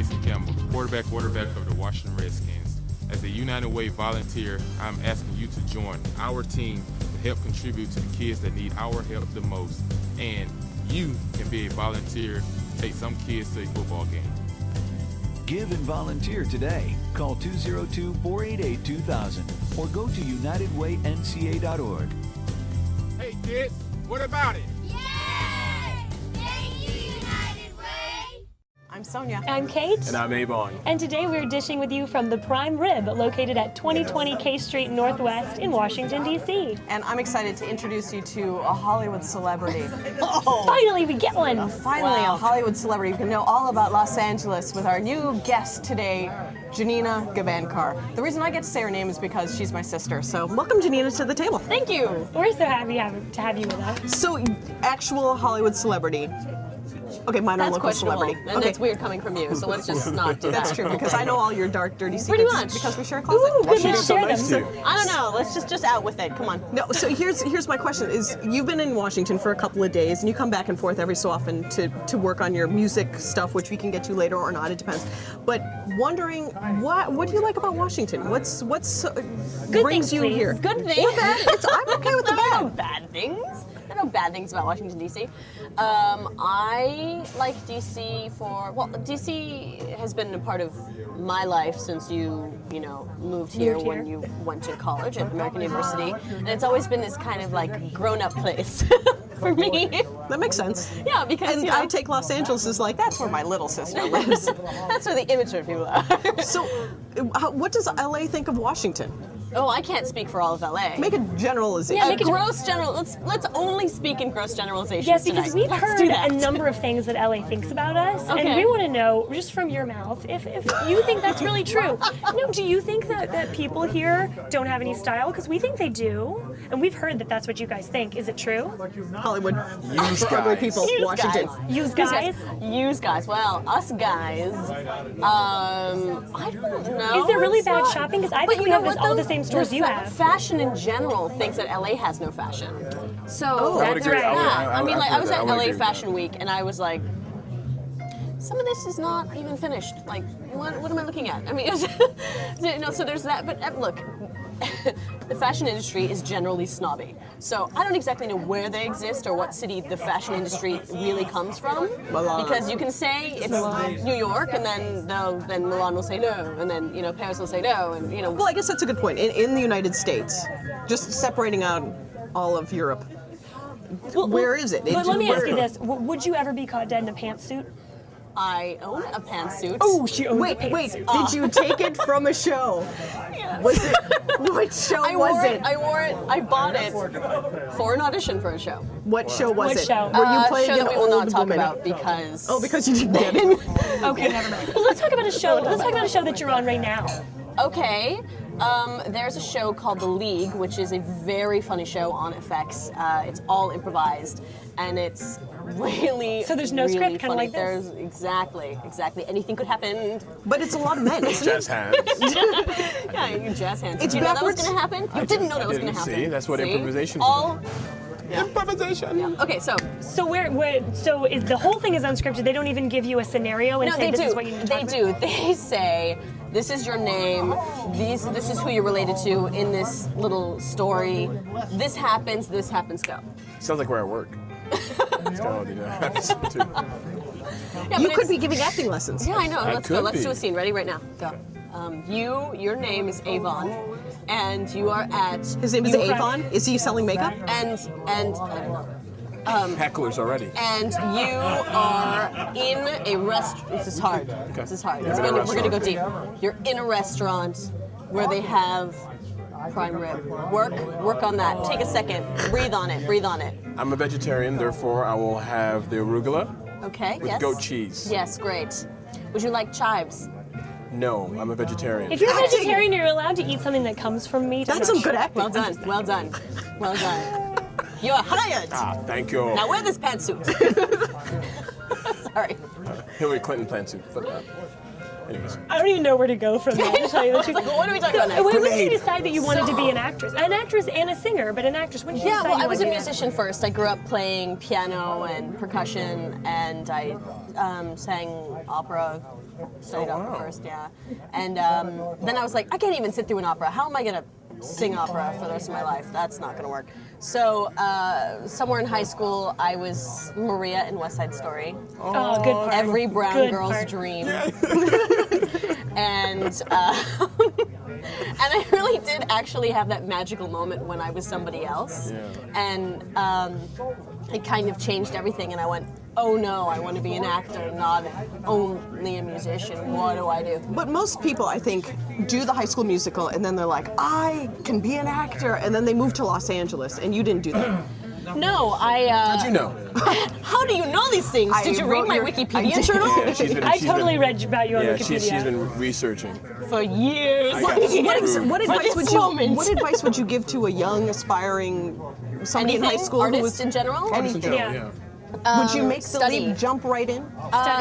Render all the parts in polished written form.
Jason Campbell, quarterback of the Washington Redskins. As a United Way volunteer, I'm asking you to join our team to help contribute to the kids that need our help the most. And you can be a volunteer, take some kids to a football game. Give and volunteer today. Call 202-488-2000 or go to unitedwaynca.org. Hey kids, what about it? I'm Sonya. I'm Kate. And I'm Ebong. And today we're dishing with you from the Prime Rib, located at 2020 K Street Northwest in Washington, D.C. And I'm excited to introduce you to a Hollywood celebrity. Finally, we get one. Finally, a Hollywood celebrity. You can know all about Los Angeles with our new guest today, Janina Gavankar. The reason I get to say her name is because she's my sister. So welcome, Janina, to the table. Thank you. We're so happy to have you with us. So, actual Hollywood celebrity. Okay, minor That's local celebrity. And okay. it's weird coming from you, so let's just not do that. That's true, because I know all your dark, dirty Pretty secrets much. because we share a closet. Ooh, good, She's let's so share nice them. to you. I don't know. Let's just out with it. Come on. No, so here's my question: is you've been in Washington for a couple of days, and you come back and forth every so often to work on your music stuff, which we can get to later or not. It depends. But wondering what do you like about Washington? What's Good brings things, you please. here? Good thing. Or bad? I'm okay with the There are no bad. bad things. There are no bad things about Washington, D.C. I like D.C. D.C. has been a part of my life since you moved here when you went to college at American University. And it's always been this kind of like grown-up place for me. That makes sense. Yeah, because And I take Los Angeles as like that's where my little sister lives. that's where the immature people are. So, what does LA think of Washington? Oh, I can't speak for all of LA. Make a generalization. Yeah, a make it- gross general. Let's only speak in gross generalizations. Yes, because tonight. we've Let's heard do that. a number of things that LA thinks about us, and Okay. we want to know, just from your mouth, if you think that's really true. No, do you think that people here don't have any style? Because we think they do, and we've heard that that's what you guys think. Is it true? Hollywood. Use for ugly guys. people. Use Washington. guys. Use guys? Use guys. Well, us guys. I don't know. Is there really It's bad not- shopping? Because I But think we you know have what, all though? the same stores you have. Fashion in general thinks that LA has no fashion. So I would that's agree. right. I would- I was I at would LA agree with Fashion that. Week, and I was like, some of this is not even finished. Like, what am I looking at? I mean, so there's that. But look, the fashion industry is generally snobby. So I don't exactly know where they exist or what city the fashion industry really comes from. Milan. Because you can say it's New York, and then Milan will say no, and then Paris will say no, and Well, I guess that's a good point. In the United States, just separating out all of Europe, where is it? But let me ask you Where- this: would you ever be caught dead in a pantsuit? I own a pantsuit. Oh, she owns a Wait, pantsuit. did you take it from a show? Was it? What show I was wore it? I wore it. I bought it for an audition for a show. What show was What it? show? Were you A playing show an that we will not old talk woman? about because. Oh, because you didn't get it. Okay, never mind. Well, let's talk about a show. Let's talk about a show that you're on right now. Okay. There's a show called The League, which is a very funny show on FX. It's all improvised, and it's really So there's no really script, kinda funny. like this? There's exactly. Anything could happen. But it's a lot of men, isn't it? Jazz hands. Yeah, you jazz hands. It's Did you know that was backwards? going to happen? You didn't know that was going to didn't. happen. See, that's what improvisation is. All. Improvisation. Okay, so So is the whole thing is unscripted? They don't even give you a scenario and no, say they this do. is what you need to They talk do. about? They say, this is your name. This is who you're related to in this little story. This happens. Go. Sounds like we're at work. That's kind of what they do. Yeah, You but could it's- be giving acting lessons. Yeah, I know. Let's go. could Let's be. do a scene. Ready? Right now. Go. Your name is Avon, and you are at. His name is you- Avon. Is he selling makeup? And Hecklers already. and you are in a restaurant. This is hard. This is hard. We're gonna go deep. You're in a restaurant where they have prime rib. Work on that. Take a second. Breathe on it. I'm a vegetarian, therefore I will have the arugula Okay. with yes. goat cheese. Yes. Great. Would you like chives? No, I'm a vegetarian. If you're a vegetarian, you're allowed to eat something that comes from meat. I'm That's not some good sure. acting. Well done. You are hired. Thank you. Now wear this pantsuit. Sorry. Hillary Clinton pantsuit. But Anyways. I don't even know where to go from that, to tell you the truth. Like, what are we talking about next? When did you Grenade. decide that you wanted to be an actress? An actress and a singer, but an actress. When did you Yeah, decide well, you I was a wanted to be an musician first. I grew up playing piano and percussion, and I sang opera, studied opera first, yeah. And then I was like, I can't even sit through an opera. How am I gonna sing opera for the rest of my life? That's not gonna work. So somewhere in high school, I was Maria in West Side Story. Oh, good part. Every brown Good girl's part. dream. And and I really did actually have that magical moment when I was somebody else. Yeah. And it kind of changed everything, and I went, oh no, I want to be an actor, not only a musician. What do I do? But most people, I think, do the High School Musical and then they're like, I can be an actor, and then they move to Los Angeles, and you didn't do that. No, I. How'd you know? How do you know these things? I Did you wrote read my your- Wikipedia I did. journal? Yeah, she's been. I she's totally been, read about you on Yeah, Wikipedia. she's been researching. For years. I got screwed. What For advice this would you? moment. What advice would you give to a young, aspiring somebody in high Anything? school who Artist was? in general? Artist in general, Yeah. yeah. Would you make the study. leap, jump right in?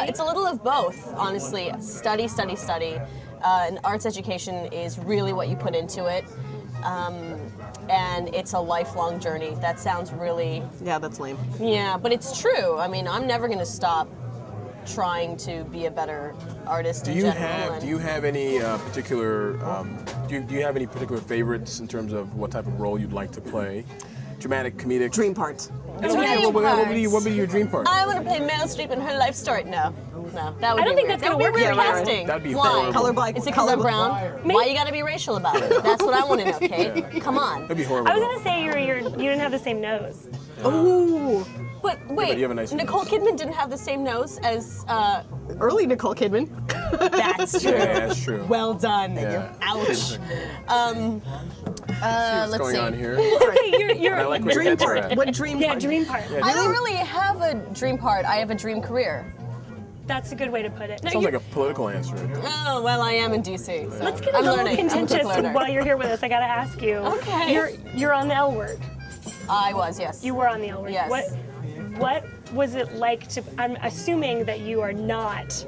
It's a little of both, honestly. Study, study, study. And arts education is really what you put into it. And it's a lifelong journey. That sounds really, Yeah, that's lame. yeah, but it's true. I mean, I'm never going to stop trying to be a better artist Do in you general. have and- Do you have any particular do you have any particular favorites in terms of what type of role you'd like to play? Dramatic, comedic. Dream parts. Yeah, Dream what would be your dream part? I want to play Meryl Streep in her life story. No, that would I don't be think weird. that's gonna That would work be weird for you. casting. That'd be Why? horrible. Color black. Is it because I'm brown? Why you gotta be racial about it? That's what I want to know, Kate. Come on. That'd be horrible. I was gonna say you didn't have the same nose. Ooh, But wait, you have a nice Nicole nose. Kidman didn't have the same nose as. early Nicole Kidman. That's true. Yeah, that's true. Well done. Yeah. Ouch. What's Let's going see. on here? You're I like where your Dream heads are part. at. What dream yeah, part? dream part. I don't really have a dream part. I have a dream career. That's a good way to put it. No, Sounds you- like a political answer. Oh well, I am in DC. So Let's get a I'm little learning. I'm a quick contentious learner. while you're here with us. I gotta ask you. Okay. You're on the L word. I was, yes. You were on the L word. Yes. What was it like to? I'm assuming that you are not.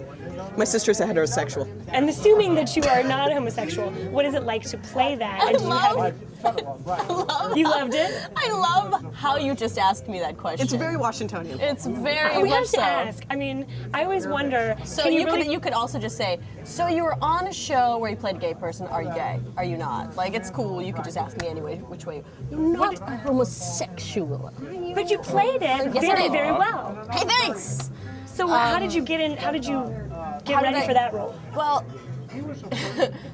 My sister's a heterosexual. I'm assuming that you are not homosexual. What is it like to play that? And do you have? You loved it. I love how you just asked me that question. It's very Washingtonian. It's very We have much to so. ask. I mean, I always wonder. So can you really, could you could also just say, so you were on a show where you played a gay person. Are you gay? Are you not? Like it's cool. You could just ask me anyway. Which way? You're not homosexual. Are you? But you played it Yes, I very, did. very well. Hey, thanks. So how did you get in? How did you get How did ready I- for that role? Well,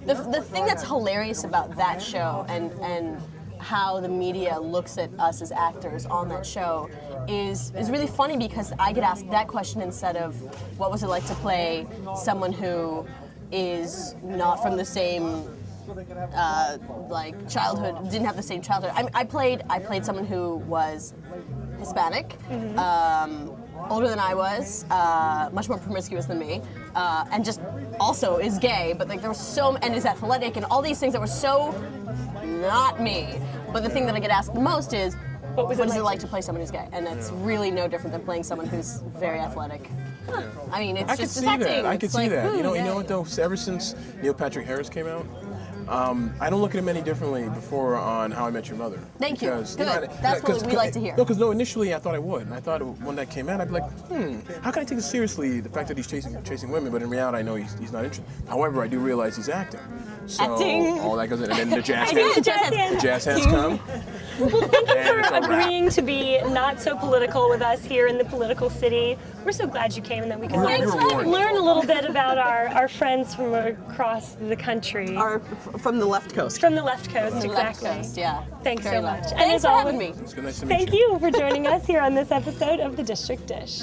the thing that's hilarious about that show and how the media looks at us as actors on that show is really funny because I get asked that question instead of what was it like to play someone who is not from the same like childhood, didn't have the same childhood. I played someone who was Hispanic, older than I was, much more promiscuous than me, and just also is gay. But like there was and is athletic and all these things that were so not me. But the thing that I get asked the most is, what is it like to play someone who's gay? And it's really no different than playing someone who's very athletic. I mean, it's I could just see acting. that. I could It's see like, that. You know yeah. what though? Ever since Neil Patrick Harris came out, I don't look at him any differently before on How I Met Your Mother. Thank you. Because, Good. That's what we like to hear. No, because initially I thought I would. And I thought when that came out, I'd be like, how can I take it seriously, the fact that he's chasing women, but in reality I know he's not interested. However, I do realize he's acting. So Acting. all that goes in. And then the jazz I do hands. the jazz hands. The jazz hands come. Well, thank you And for it's a wrap. agreeing to be not so political with us here in the political city. We're so glad you came and that we could Thanks for having me. learn a little bit about our friends from across the country. From the left coast. From the left coast, The left exactly. coast, yeah. Thanks Very so left. much. And Thanks as for always, having me. It's good, nice to meet thank you for joining us here on this episode of The District Dish.